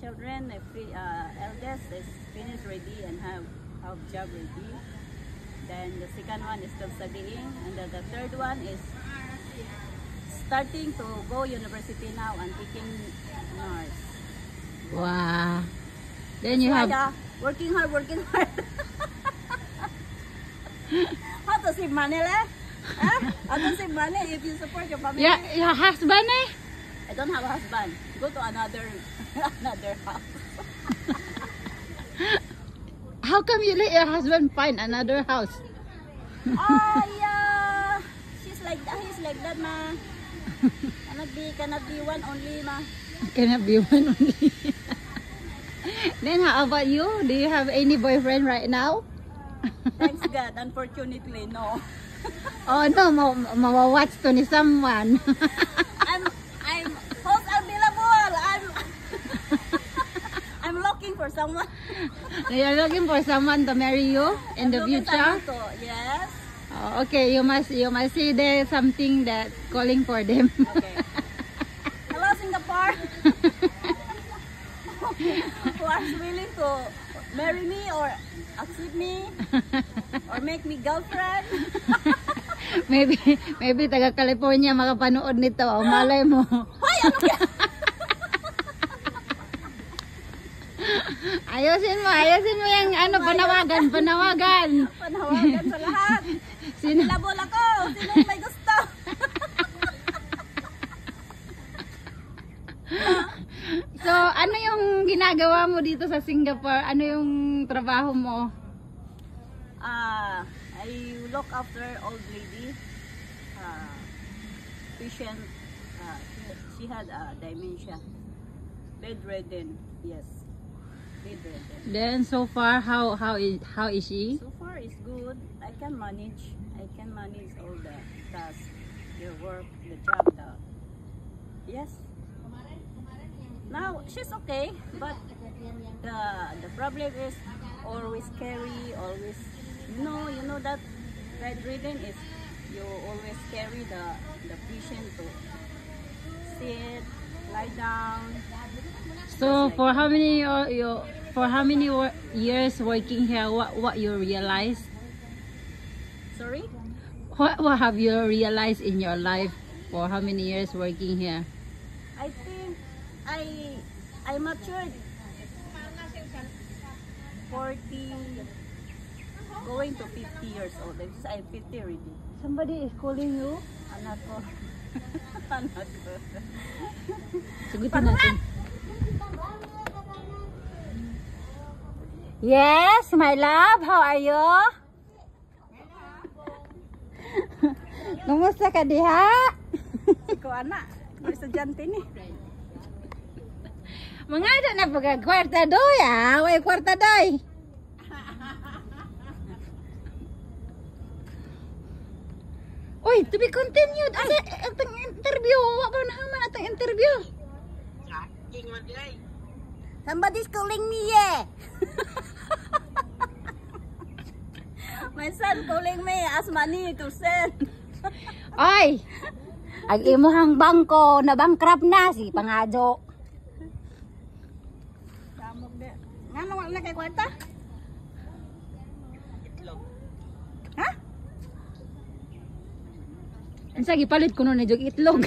children. Eldest is finished ready and have job ready. Then the second one is still studying, and then the third one is starting to go university now and taking nurse. Wow. Then you have working hard. How to save money, leh? Huh? How to save money if you support your family? yeah, your husband eh? I don't have a husband. Go to another house. How come you let your husband find another house? Yeah. He's like that, ma. Cannot be one only, ma. Cannot be one only. Then how about you? Do you have any boyfriend right now? Thanks God, unfortunately, no. Oh no, mawawatch to ni someone. I'm host available. I'm looking for someone. You're looking for someone to marry you in the future? Yes. Oh, okay, you must see there's something that calling for them. Okay. Hello, Singapore. Who are willing to marry me or accept me or make me girlfriend? maybe taga California makapanood nito. O malay mo. Hoy, ano yan? Ayusin mo yung ano, panawagan. Panawagan sa lahat. Labol ako. Sino may gusto? So, ano yung ginagawa mo dito sa Singapore? Ano yung trabaho mo? I look after old lady. Patient. She had dementia. Bedridden. Yes. Bedridden. Then so far, how is she? So far it's good. I can manage all the tasks, the work, the job. Yes. Now she's okay, but the problem is always carry, always you know that bedridden is you always carry the patient to sit, lie down. So for how many years working here? What you realize? Sorry? What have you realized in your life for how many years working here? I think I matured 40 going to 50 years old. I'm 50 already. Somebody is calling you. Anak ko. Anak ko. Sagutin natin. Yes, my love. How are you? Kumusta ka diha? Ikaw anak. Estudyante ni. Mga ada na pagka kwarta doy ah. Way kwarta doy. Uy, to be continued. Atang interview. Wa pa nahaman atang interview. Somebody's calling me, yeah. My son calling me, ask money to send. Oy, ang imuhang bangko na bankrupt na si Pangadyo. Samog de. Ngano wala kay kwarta? Itlog. Ha? Ang sagi palit ko nun na jog itlog.